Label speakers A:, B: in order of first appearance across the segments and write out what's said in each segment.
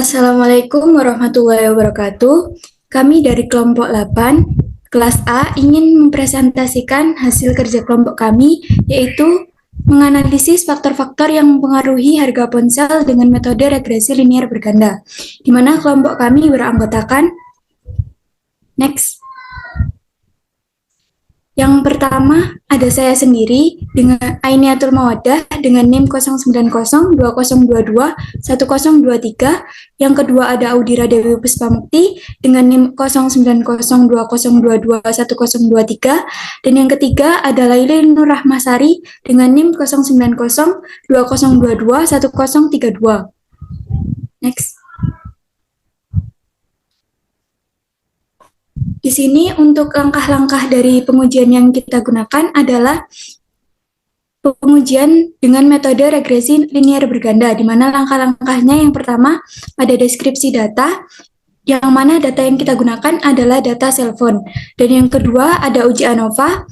A: Assalamualaikum warahmatullahi wabarakatuh. Kami dari kelompok 8, kelas A, ingin mempresentasikan hasil kerja kelompok kami, yaitu menganalisis faktor-faktor yang mempengaruhi harga ponsel dengan metode regresi linear berganda, di mana kelompok kami beranggotakan. Next. Yang pertama ada saya sendiri dengan Ainiatul Mawaddah dengan NIM 09020221023. Yang kedua ada Audira Dewi Puspamukti dengan NIM 09020221023. Dan yang ketiga ada Laili Nur Rahmasari dengan NIM 09020221032. Next. Di sini untuk langkah-langkah dari pengujian yang kita gunakan adalah pengujian dengan metode regresi linear berganda, di mana langkah-langkahnya yang pertama ada deskripsi data, yang mana data yang kita gunakan adalah data cellphone. Dan yang kedua ada uji ANOVA.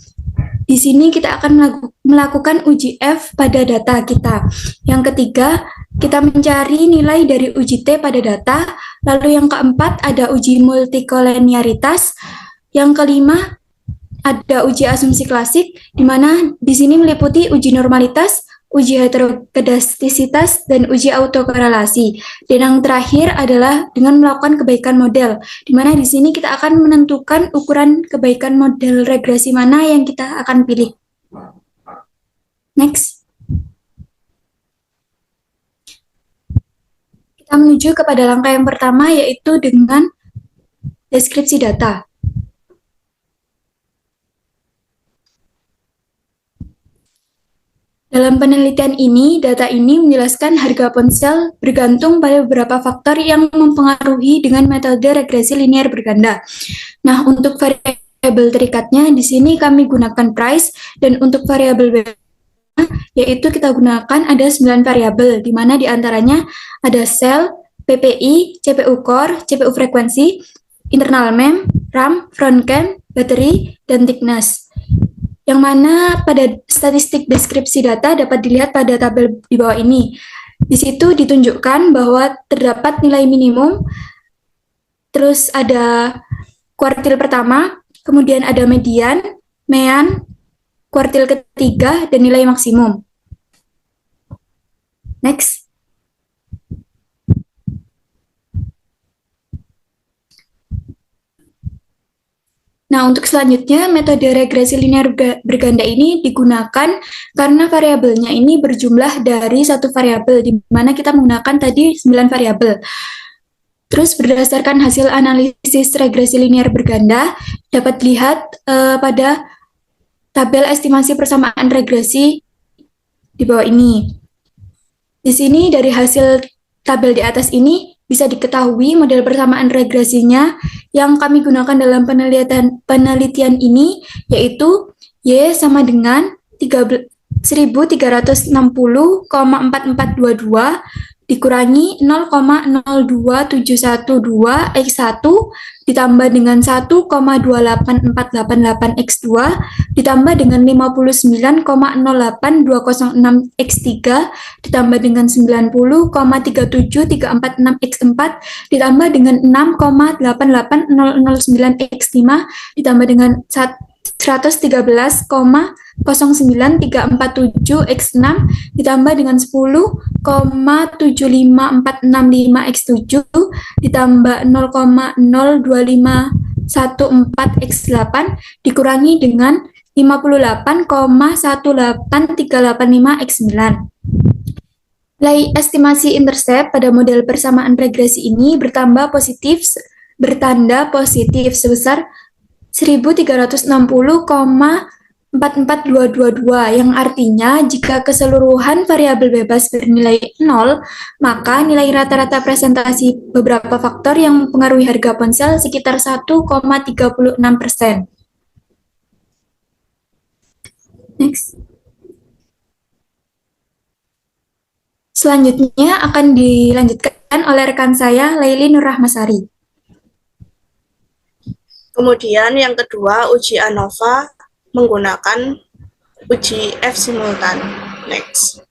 A: Di sini kita akan melakukan uji F pada data kita. Yang ketiga, kita mencari nilai dari uji T pada data. Lalu yang keempat ada uji multikoleniaritas. Yang kelima ada uji asumsi klasik, di mana di sini meliputi uji normalitas, uji heterokedastisitas, dan uji autokorelasi. Dan yang terakhir adalah dengan melakukan kebaikan model, di mana di sini kita akan menentukan ukuran kebaikan model regresi mana yang kita akan pilih. Next. Kita menuju kepada langkah yang pertama, yaitu dengan deskripsi data. Dalam penelitian ini, data ini menjelaskan harga ponsel bergantung pada beberapa faktor yang mempengaruhi dengan metode regresi linear berganda. Nah, untuk variabel terikatnya, di sini kami gunakan price, dan untuk variabel yaitu kita gunakan ada 9 variabel, di mana diantaranya ada sel, PPI, CPU core, CPU frekuensi, internal mem, RAM, front cam, baterai, dan thickness. Yang mana pada statistik deskripsi data dapat dilihat pada tabel di bawah ini. Di situ ditunjukkan bahwa terdapat nilai minimum, terus ada kuartil pertama, kemudian ada median, mean, kuartil ketiga, dan nilai maksimum. Next. Nah, untuk selanjutnya, metode regresi linear berganda ini digunakan karena variabelnya ini berjumlah dari satu variabel, di mana kita menggunakan tadi 9 variabel. Terus berdasarkan hasil analisis regresi linear berganda, dapat dilihat pada tabel estimasi persamaan regresi di bawah ini. Di sini dari hasil tabel di atas ini, bisa diketahui model persamaan regresinya yang kami gunakan dalam penelitian ini, yaitu Y sama dengan 1360,4422 dikurangi 0,02712 X1 ditambah dengan 1,28488 X2 ditambah dengan 59,08206 X3 ditambah dengan 90,37346 X4 ditambah dengan 6,88009 X5 ditambah dengan 113,09347 X6 ditambah dengan 10,75465 X7 ditambah 0,02514 X8 dikurangi dengan 58,18385 X9. Nilai estimasi intercept pada model persamaan regresi ini bertanda positif sebesar 1360,44222, yang artinya jika keseluruhan variabel bebas bernilai 0, maka nilai rata-rata presentasi beberapa faktor yang mempengaruhi harga ponsel sekitar 1,36%. Next. Selanjutnya akan dilanjutkan oleh rekan saya, Laili Nur Rahmasari.
B: Kemudian yang kedua, uji ANOVA menggunakan uji F simultan. Next.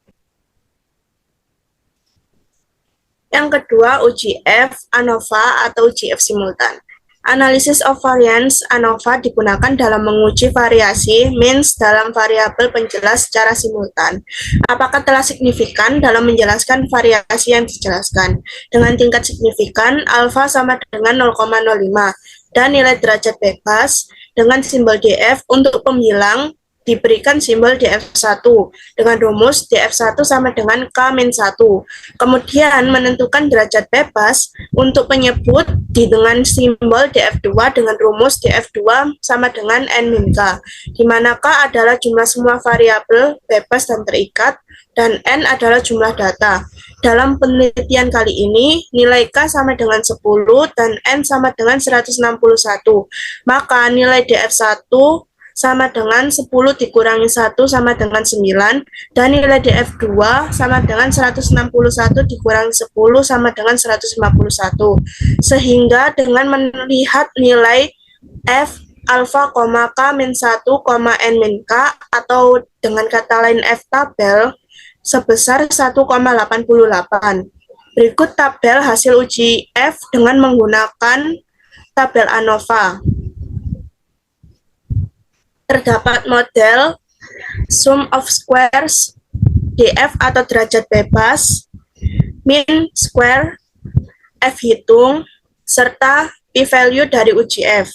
B: Yang kedua, uji F ANOVA atau uji F simultan. Analysis of variance ANOVA digunakan dalam menguji variasi means dalam variabel penjelas secara simultan. Apakah telah signifikan dalam menjelaskan variasi yang dijelaskan? Dengan tingkat signifikan, alfa sama dengan 0,05 dan nilai derajat bebas dengan simbol DF untuk pembilang diberikan simbol DF1 dengan rumus DF1 sama dengan K-1. Kemudian menentukan derajat bebas untuk penyebut dengan simbol DF2 dengan rumus DF2 sama dengan N-K, di mana K adalah jumlah semua variabel bebas dan terikat, dan N adalah jumlah data. Dalam penelitian kali ini, nilai K sama dengan 10 dan N sama dengan 161. Maka nilai DF1 sama dengan 10 dikurangi 1 sama dengan 9, dan nilai DF2 sama dengan 161 dikurangi 10 sama dengan 151. Sehingga dengan melihat nilai F alfa, K min 1, N min K, atau dengan kata lain F tabel, sebesar 1,88. Berikut tabel hasil uji F dengan menggunakan tabel ANOVA. Terdapat model sum of squares, DF atau derajat bebas, mean square, F hitung, serta p-value dari uji F.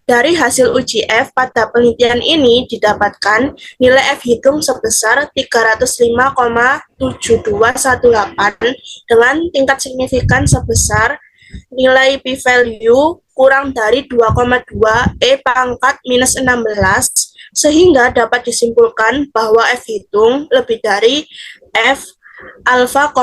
B: Dari hasil uji F pada penelitian ini didapatkan nilai F hitung sebesar 305,7218 dengan tingkat signifikan sebesar nilai p-value kurang dari 2,2 E pangkat minus 16, sehingga dapat disimpulkan bahwa F hitung lebih dari F alfa, K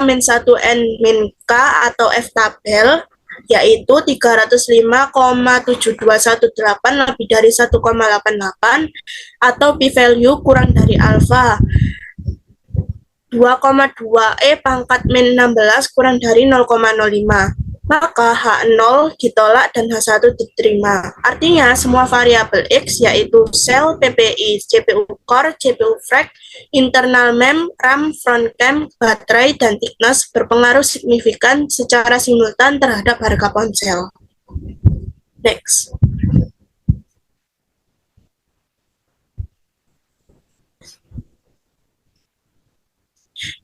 B: min 1 N min K atau F tabel, yaitu 305,7218 lebih dari 1,88, atau p-value kurang dari alfa 2,2 E pangkat min 16 kurang dari 0,05. Maka H0 ditolak dan H1 diterima. Artinya semua variabel X yaitu sel, PPI, CPU core, CPU frac, internal mem, RAM, front cam, baterai, dan thickness berpengaruh signifikan secara simultan terhadap harga ponsel. Next.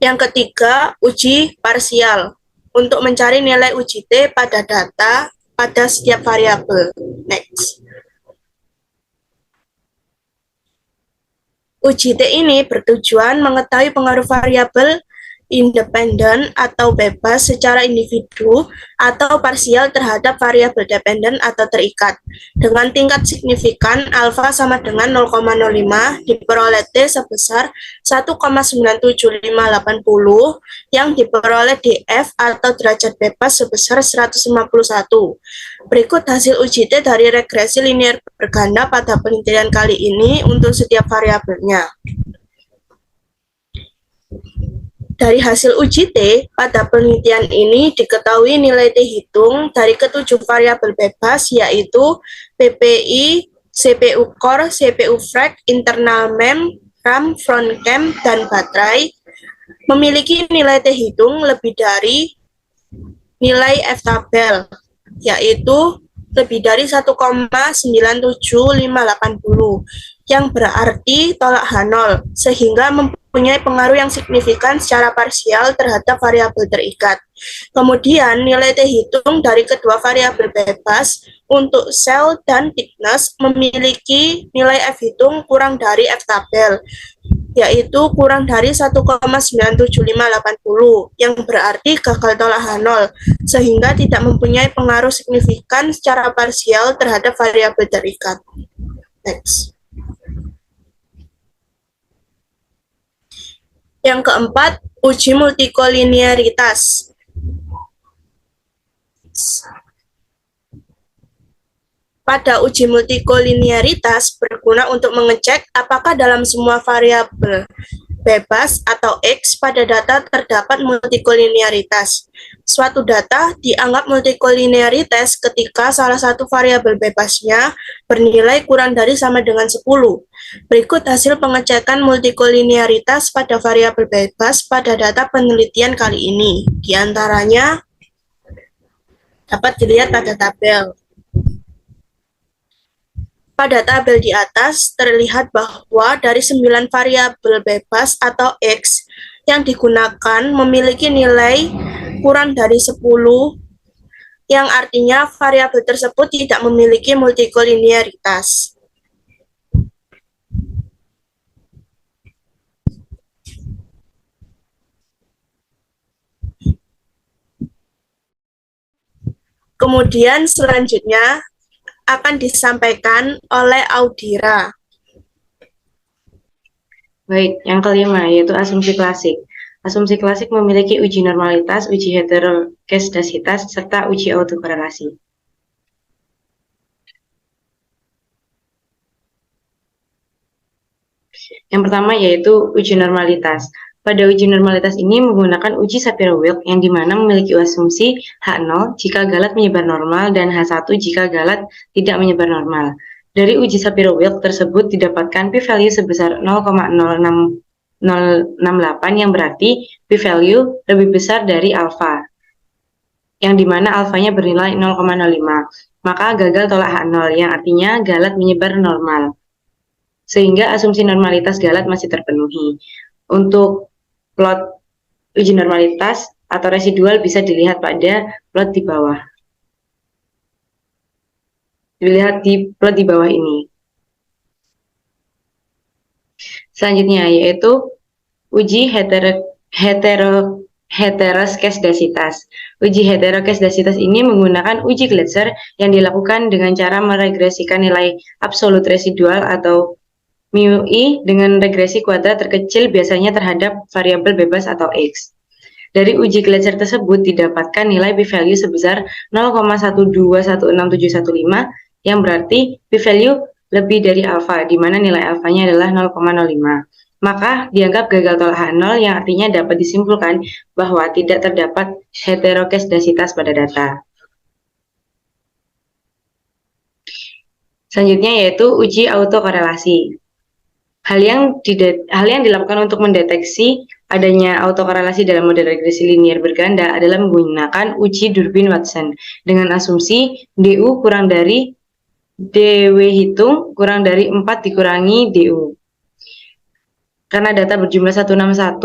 B: Yang ketiga, uji parsial untuk mencari nilai uji T pada data pada setiap variabel. Next. Uji T ini bertujuan mengetahui pengaruh variabel independen atau bebas secara individu atau parsial terhadap variabel dependen atau terikat. Dengan tingkat signifikan alfa sama dengan 0,05 diperoleh T sebesar 1,97580 yang diperoleh DF atau derajat bebas sebesar 151. Berikut hasil uji T dari regresi linear berganda pada penelitian kali ini untuk setiap variabelnya. Dari hasil uji T, pada penelitian ini diketahui nilai T hitung dari ketujuh variabel bebas, yaitu PPI, CPU core, CPU frac, internal mem, RAM, front cam, dan baterai, memiliki nilai T hitung lebih dari nilai F tabel, yaitu lebih dari 1,97580, yang berarti tolak H0, sehingga mempunyai pengaruh yang signifikan secara parsial terhadap variabel terikat. Kemudian, nilai T hitung dari kedua variabel bebas untuk sel dan thickness memiliki nilai F hitung kurang dari F tabel, yaitu kurang dari 1,97580, yang berarti gagal tolak H0, sehingga tidak mempunyai pengaruh signifikan secara parsial terhadap variabel terikat. Next. Yang keempat, uji multikolinearitas. Pada uji multikolinearitas berguna untuk mengecek apakah dalam semua variabel bebas atau X pada data terdapat multikolinearitas. Suatu data dianggap multikolinearitas ketika salah satu variabel bebasnya bernilai kurang dari sama dengan 10. Berikut hasil pengecekan multikolinearitas pada variabel bebas pada data penelitian kali ini. Di antaranya dapat dilihat pada tabel. Pada tabel di atas, terlihat bahwa dari 9 variabel bebas atau X yang digunakan memiliki nilai kurang dari 10, yang artinya variabel tersebut tidak memiliki multikolinearitas. Kemudian selanjutnya akan disampaikan oleh Audira.
C: Baik, yang kelima yaitu asumsi klasik. Asumsi klasik memiliki uji normalitas, uji heteroskedasitas, serta uji autokorelasi. Yang pertama yaitu uji normalitas. Pada uji normalitas ini menggunakan uji Shapiro-Wilk yang dimana memiliki asumsi H0 jika galat menyebar normal dan H1 jika galat tidak menyebar normal. Dari uji Shapiro-Wilk tersebut didapatkan p-value sebesar 0,06068 yang berarti p-value lebih besar dari alfa, yang dimana alfanya bernilai 0,05. Maka gagal tolak H0 yang artinya galat menyebar normal, sehingga asumsi normalitas galat masih terpenuhi. Untuk plot uji normalitas atau residual bisa dilihat pada plot di bawah. Dilihat di plot di bawah ini. Selanjutnya yaitu uji heteroskedasitas. Uji heteroskedasitas ini menggunakan uji Gletser yang dilakukan dengan cara meregresikan nilai absolut residual atau μi dengan regresi kuadrat terkecil biasanya terhadap variabel bebas atau X. Dari uji Gletser tersebut didapatkan nilai p-value sebesar 0,1216715 yang berarti p-value lebih dari alfa, di mana nilai alfanya adalah 0,05. Maka dianggap gagal tolak H0 yang artinya dapat disimpulkan bahwa tidak terdapat heteroskedasitas pada data. Selanjutnya yaitu uji autokorelasi. Hal yang dilakukan untuk mendeteksi adanya autokorelasi dalam model regresi linier berganda adalah menggunakan uji Durbin-Watson dengan asumsi DU kurang dari DW hitung kurang dari 4 dikurangi DU. Karena data berjumlah 161,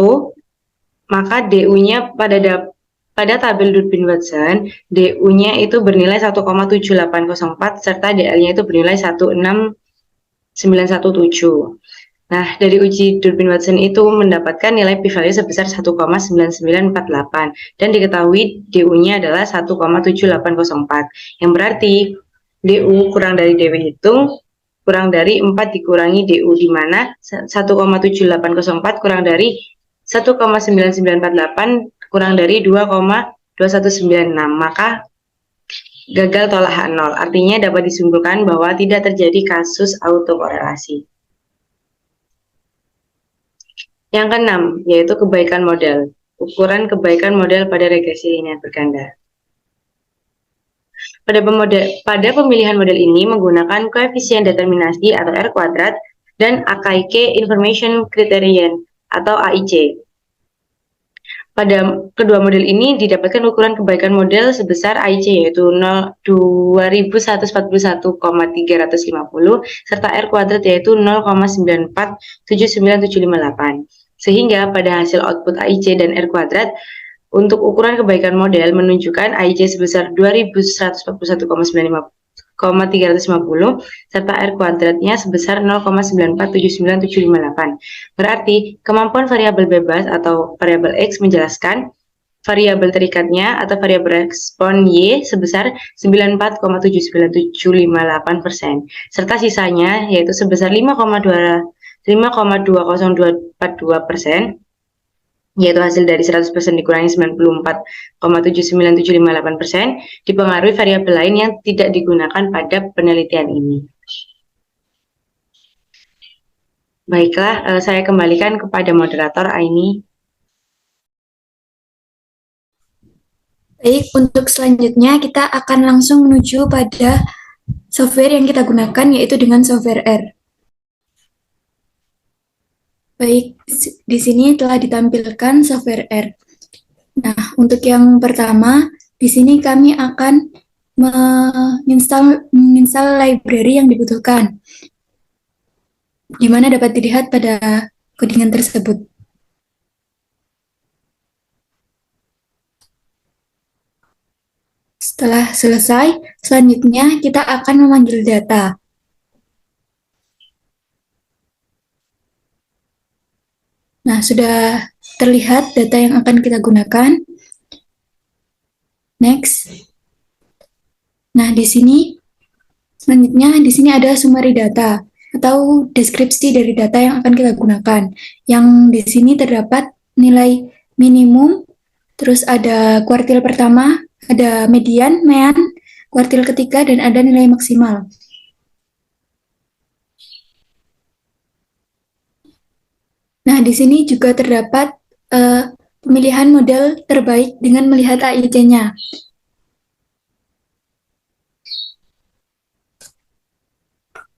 C: maka DU-nya pada tabel Durbin-Watson, DU-nya itu bernilai 1,7804 serta DL-nya itu bernilai 16917. Nah, dari uji Durbin-Watson itu mendapatkan nilai p-value sebesar 1,9948 dan diketahui DU-nya adalah 1,7804, yang berarti DU kurang dari DW hitung kurang dari 4 dikurangi DU, di mana 1,7804 kurang dari 1,9948 kurang dari 2,2196, maka gagal tolak H0, artinya dapat disimpulkan bahwa tidak terjadi kasus autokorelasi. Yang keenam, yaitu kebaikan model. Ukuran kebaikan model pada regresi linear berganda. Pada pemilihan model ini menggunakan koefisien determinasi atau R kuadrat dan AKIK Information Criterion atau AIC. Pada kedua model ini didapatkan ukuran kebaikan model sebesar AIC yaitu 2141,350 serta R kuadrat yaitu 0,9479758. Sehingga pada hasil output AIC dan R kuadrat untuk ukuran kebaikan model menunjukkan AIC sebesar 2141,350 serta R kuadratnya sebesar 0,9479758. Berarti kemampuan variabel bebas atau variabel X menjelaskan variabel terikatnya atau variabel respon Y sebesar 94,79758% serta sisanya yaitu sebesar 5,2042%, yaitu hasil dari 100% dikurangi 94,79758%, dipengaruhi variabel lain yang tidak digunakan pada penelitian ini. Baiklah, saya kembalikan kepada moderator Aini.
A: Baik, untuk selanjutnya kita akan langsung menuju pada software yang kita gunakan, yaitu dengan software R. Baik, di sini telah ditampilkan software R. Nah, untuk yang pertama, di sini kami akan menginstal library yang dibutuhkan, di mana dapat dilihat pada codingan tersebut. Setelah selesai, selanjutnya kita akan memanggil data. Nah, sudah terlihat data yang akan kita gunakan. Next. Nah, di sini selanjutnya di sini ada summary data atau deskripsi dari data yang akan kita gunakan. Yang di sini terdapat nilai minimum, terus ada kuartil pertama, ada median, mean, kuartil ketiga, dan ada nilai maksimal. Nah, di sini juga terdapat pemilihan model terbaik dengan melihat AIC-nya.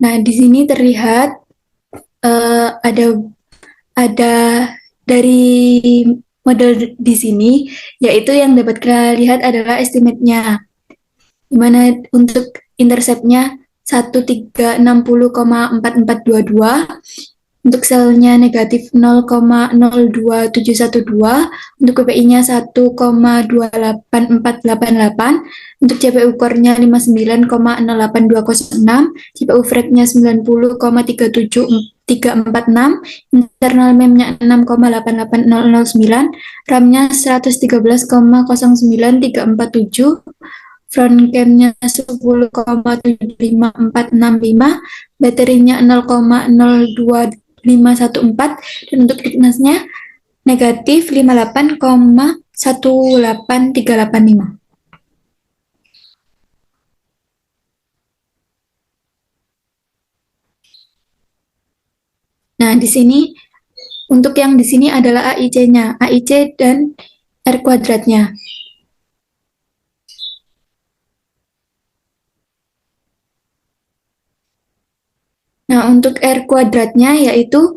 A: Nah, di sini terlihat ada dari model di sini, yaitu yang dapat kita lihat adalah estimate-nya, di mana untuk intercept-nya 1360,4422, untuk selnya negatif 0,02712, untuk PPI-nya 1,28488, untuk CPU core-nya 59,08206, CPU frag-nya 90,37346, internal mem-nya 6,88009, RAM-nya 113,09347, front cam-nya 10,75465, baterinya 0,02514, dan untuk thickness-nya negatif 58,18385. Nah, di sini untuk yang di sini adalah AIC-nya, AIC dan R kuadratnya. Nah, untuk R kuadratnya yaitu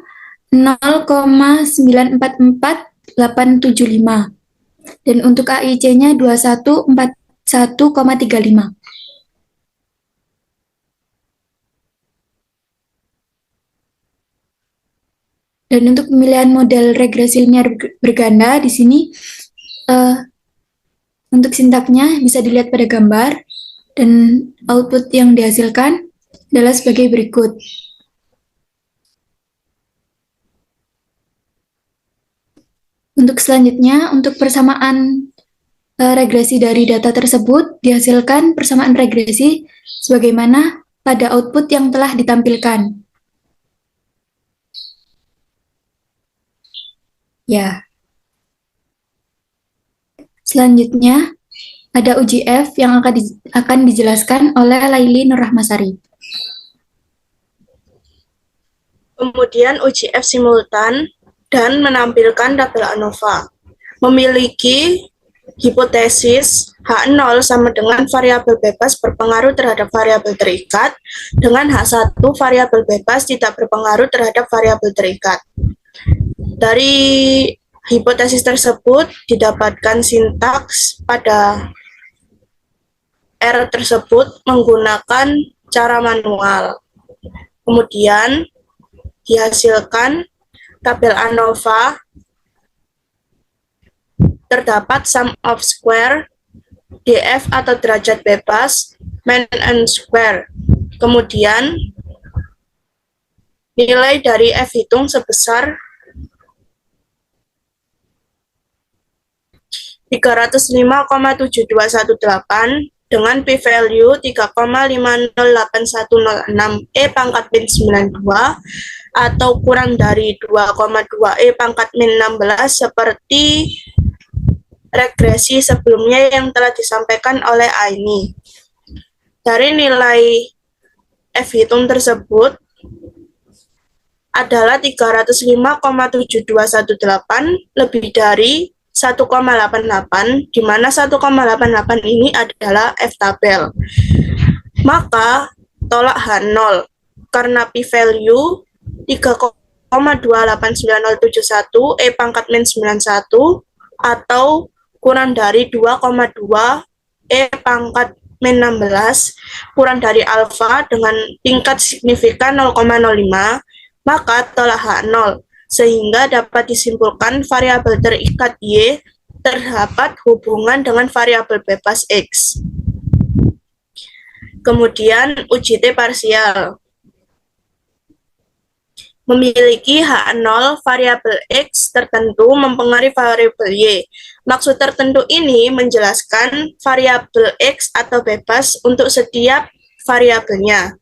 A: 0,944875. Dan untuk AIC-nya 2141,35. Dan untuk pemilihan model regresi linear berganda di sini untuk sintaknya bisa dilihat pada gambar, dan output yang dihasilkan adalah sebagai berikut. Untuk selanjutnya, untuk persamaan regresi dari data tersebut dihasilkan persamaan regresi sebagaimana pada output yang telah ditampilkan. Ya. Selanjutnya, ada uji F yang akan dijelaskan oleh Laili Nurrahmasari.
B: Kemudian uji F simultan dan menampilkan tabel ANOVA. Memiliki hipotesis H0 sama dengan variabel bebas berpengaruh terhadap variabel terikat, dengan H1 variabel bebas tidak berpengaruh terhadap variabel terikat. Dari hipotesis tersebut didapatkan sintaks pada R tersebut menggunakan cara manual. Kemudian dihasilkan tabel ANOVA, terdapat sum of square, DF atau derajat bebas, mean and square. Kemudian nilai dari F hitung sebesar 305,7218 dengan p-value 3,50816 E pangkat min 92 atau kurang dari 2,2 E pangkat min 16 seperti regresi sebelumnya yang telah disampaikan oleh Aini. Dari nilai F hitung tersebut, adalah 305,7218 lebih dari 1,88, di mana 1,88 ini adalah F-tabel. Maka tolak H0 karena p-value 3,28971 E pangkat min 91 atau kurang dari 2,2 E pangkat min 16 kurang dari alfa dengan tingkat signifikan 0,05, maka tolak H0 sehingga dapat disimpulkan variabel terikat Y terdapat hubungan dengan variabel bebas X. Kemudian uji T parsial. Memiliki H0 variabel X tertentu mempengaruhi variabel Y. Maksud tertentu ini menjelaskan variabel X atau bebas untuk setiap variabelnya.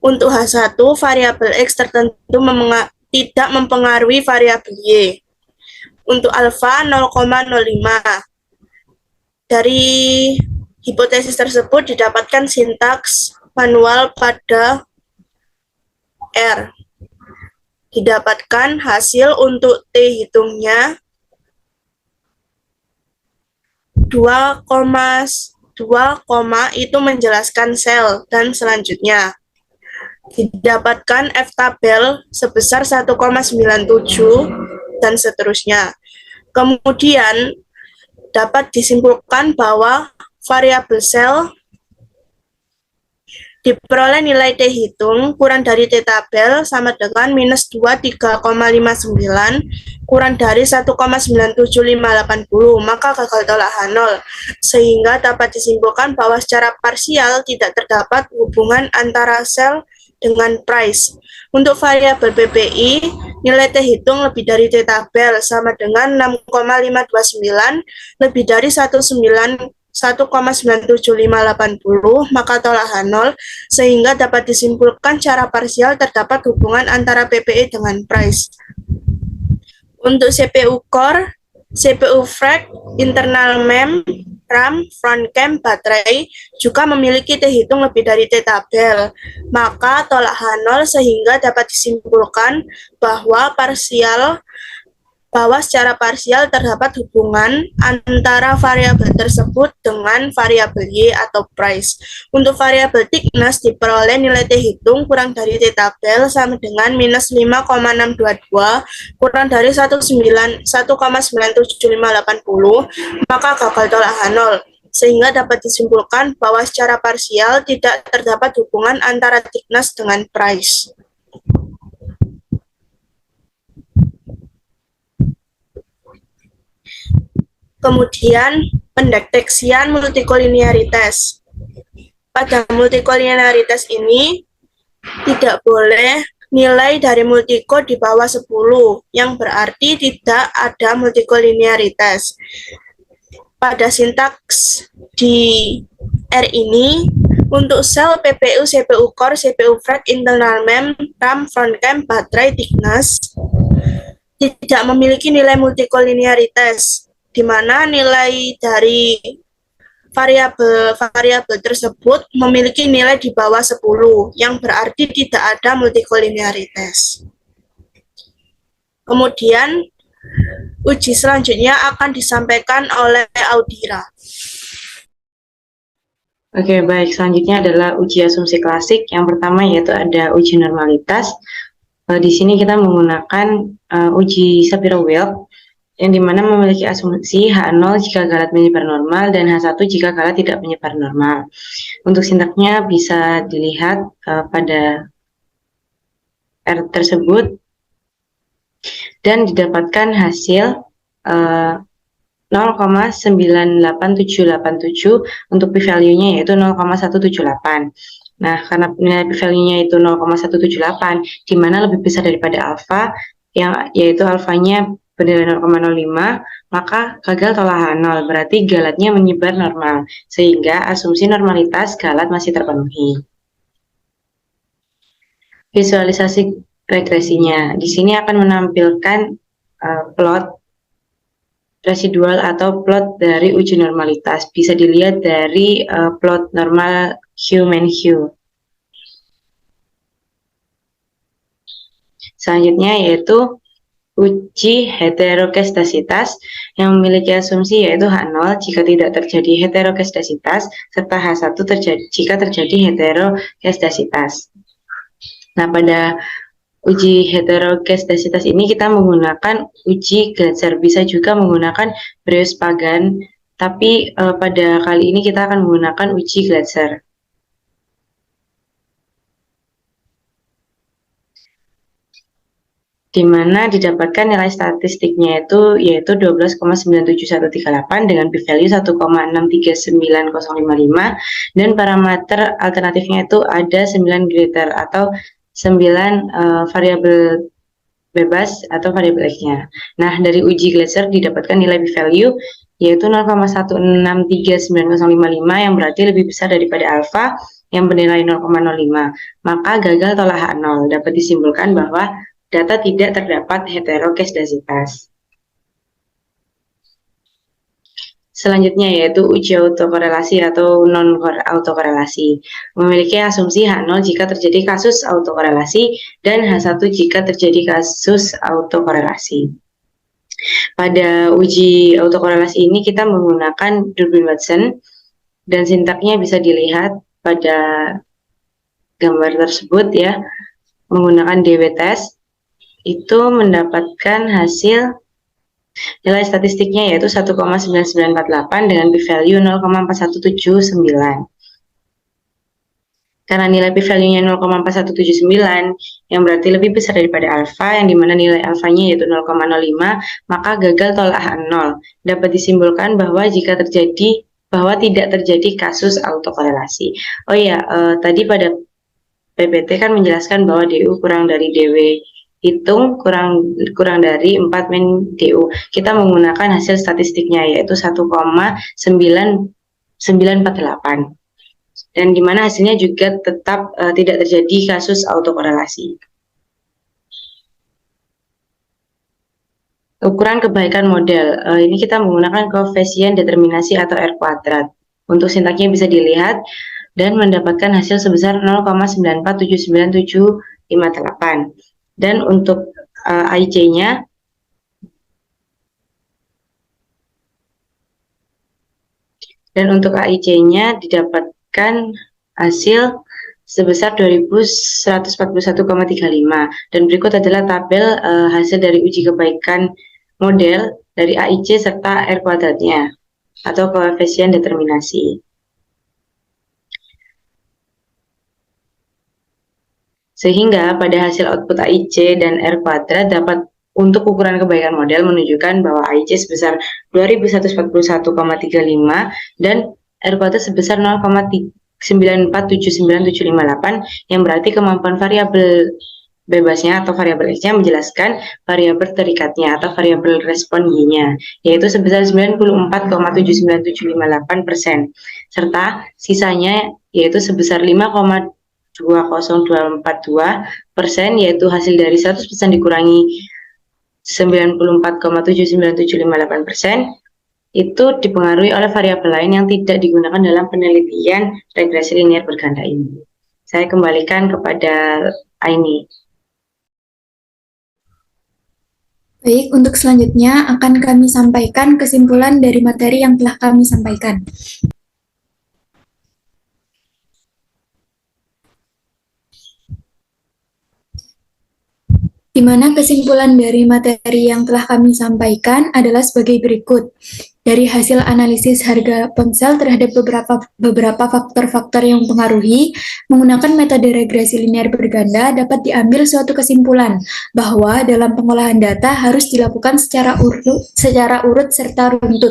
B: Untuk H1, variabel X tertentu tidak mempengaruhi variabel Y. Untuk alfa 0,05. Dari hipotesis tersebut didapatkan sintaks manual pada R. Didapatkan hasil untuk T hitungnya 2, itu menjelaskan sel dan selanjutnya. Didapatkan F-tabel sebesar 1,97 dan seterusnya. Kemudian dapat disimpulkan bahwa variabel sel diperoleh nilai T hitung kurang dari T tabel sama dengan minus 23,59 kurang dari 1,97580, maka gagal tolak H0, sehingga dapat disimpulkan bahwa secara parsial tidak terdapat hubungan antara sel dengan price. Untuk variabel PPI, nilai T hitung lebih dari T tabel sama dengan 6,529 lebih dari 1,97580, maka tolak H0, sehingga dapat disimpulkan secara parsial terdapat hubungan antara PPI dengan price. Untuk CPU core, CPU frag, internal mem, RAM, front cam, baterai juga memiliki T hitung lebih dari T tabel, maka tolak H0 sehingga dapat disimpulkan bahwa secara parsial terdapat hubungan antara variabel tersebut dengan variabel Y atau price. Untuk variabel thickness diperoleh nilai T hitung kurang dari T tabel sama dengan minus 5,622 kurang dari 1,97580, maka gagal tolak H0, sehingga dapat disimpulkan bahwa secara parsial tidak terdapat hubungan antara thickness dengan price. Kemudian, pendeteksian multikolinearitas. Pada multikolinearitas ini, tidak boleh nilai dari multiko di bawah 10, yang berarti tidak ada multikolinearitas. Pada sintaks di R ini, untuk sel PPU, CPU core, CPU frag, internal mem, RAM, front cam, baterai, thickness, tidak memiliki nilai multikolinearitas, di mana nilai dari variabel tersebut memiliki nilai di bawah 10, yang berarti tidak ada multikolinearitas. Kemudian, uji selanjutnya akan disampaikan oleh Audira.
C: Oke, baik. Selanjutnya adalah uji asumsi klasik. Yang pertama yaitu ada uji normalitas. Di sini kita menggunakan uji Shapiro-Wilk, yang dimana memiliki asumsi H0 jika galat menyebar normal dan H1 jika galat tidak menyebar normal. Untuk sintaknya bisa dilihat pada R tersebut, dan didapatkan hasil 0,98787 untuk p-value-nya yaitu 0,178. Nah, karena nilai p-value-nya itu 0,178, di mana lebih besar daripada alfa, yaitu alfanya bernilai 0,05, maka gagal tolak H0, berarti galatnya menyebar normal, sehingga asumsi normalitas galat masih terpenuhi. Visualisasi regresinya. Di sini akan menampilkan plot residual atau plot dari uji normalitas. Bisa dilihat dari plot normal Q-min Q. Selanjutnya yaitu uji heterokestasitas yang memiliki asumsi yaitu H0 jika tidak terjadi heterokestasitas serta H1 jika terjadi heterokestasitas. Nah, pada uji heterokestasitas ini kita menggunakan uji Glatzer, bisa juga menggunakan Brios-Pagan, tapi pada kali ini kita akan menggunakan uji Glatzer. Di mana didapatkan nilai statistiknya yaitu 12,97138 dengan p-value 1,639055 dan parameter alternatifnya itu ada 9 Greater atau 9 variabel bebas atau variabel X-nya. Nah, dari uji Glatzer didapatkan nilai p-value yaitu 0,163955 yang berarti lebih besar daripada alfa yang bernilai 0,05. Maka gagal tolak H0. Dapat disimpulkan bahwa data tidak terdapat heterokestasitas. Selanjutnya yaitu uji autokorelasi atau non-autokorelasi. Memiliki asumsi H0 jika terjadi kasus autokorelasi dan H1 jika terjadi kasus autokorelasi. Pada uji autokorelasi ini kita menggunakan Durbin-Watson dan sintaknya bisa dilihat pada gambar tersebut ya. Menggunakan DW test itu mendapatkan hasil nilai statistiknya yaitu 1,9948 dengan p-value 0,4179. Karena nilai p-value-nya 0,4179 yang berarti lebih besar daripada alfa, yang dimana nilai alfanya yaitu 0,05, maka gagal tolak H0. Dapat disimpulkan bahwa tidak terjadi kasus autokorelasi. Oh ya, tadi pada PPT kan menjelaskan bahwa DU kurang dari DW hitung kurang dari 4 min DU. Kita menggunakan hasil statistiknya yaitu 1,9948. Dan di mana hasilnya juga tetap tidak terjadi kasus autokorelasi. Ukuran kebaikan model. Ini kita menggunakan koefisien determinasi atau R kuadrat. Untuk sintaknya bisa dilihat dan mendapatkan hasil sebesar 0,9479758. Dan untuk AIC-nya didapatkan hasil sebesar 2141,35. Dan berikut adalah tabel hasil dari uji kebaikan model dari AIC serta R kuadratnya atau koefisien determinasi. Sehingga pada hasil output AIC dan R kuadrat dapat untuk ukuran kebaikan model menunjukkan bahwa AIC sebesar 2141,35 dan R kuadrat sebesar 0,9479758 yang berarti kemampuan variabel bebasnya atau variabel X-nya menjelaskan variabel terikatnya atau variabel respon Y-nya yaitu sebesar 94,79758% serta sisanya yaitu sebesar 5,20242% yaitu hasil dari 100% dikurangi 94,79758% itu dipengaruhi oleh variabel lain yang tidak digunakan dalam penelitian regresi linier berganda ini. Saya kembalikan kepada Aini.
A: Baik, untuk selanjutnya akan kami sampaikan kesimpulan dari materi yang telah kami sampaikan. Di mana kesimpulan dari materi yang telah kami sampaikan adalah sebagai berikut. Dari hasil analisis harga ponsel terhadap beberapa faktor-faktor yang mempengaruhi, menggunakan metode regresi linear berganda dapat diambil suatu kesimpulan bahwa dalam pengolahan data harus dilakukan secara urut serta runtut,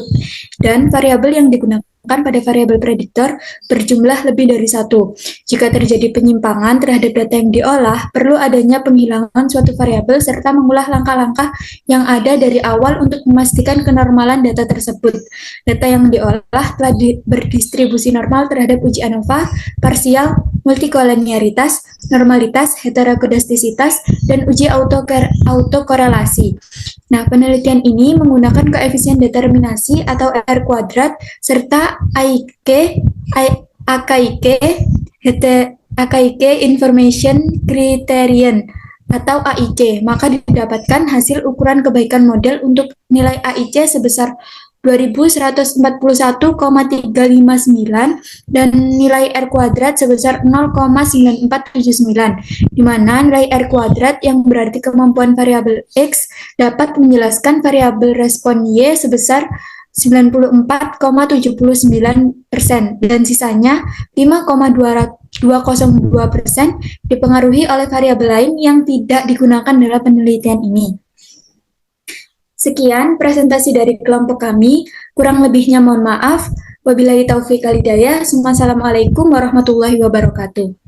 A: dan variabel yang digunakan pada variabel prediktor berjumlah lebih dari satu. Jika terjadi penyimpangan terhadap data yang diolah, perlu adanya penghilangan suatu variabel serta mengulah langkah-langkah yang ada dari awal untuk memastikan kenormalan data tersebut. Data yang diolah telah berdistribusi normal terhadap uji ANOVA, parsial, multikolenialitas, normalitas, heterokodastisitas, dan uji autokorelasi. Nah, penelitian ini menggunakan koefisien determinasi atau R kuadrat serta AKIK Information Criterion atau AIC, maka didapatkan hasil ukuran kebaikan model untuk nilai AIC sebesar 2141,359 dan nilai R kuadrat sebesar 0,9479, di mana nilai R kuadrat yang berarti kemampuan variabel X dapat menjelaskan variabel respon Y sebesar 94,79% dan sisanya 5,202% dipengaruhi oleh variabel lain yang tidak digunakan dalam penelitian ini. Sekian presentasi dari kelompok kami, kurang lebihnya mohon maaf. Wabillahi taufiq wal hidayah. Assalamualaikum warahmatullahi wabarakatuh.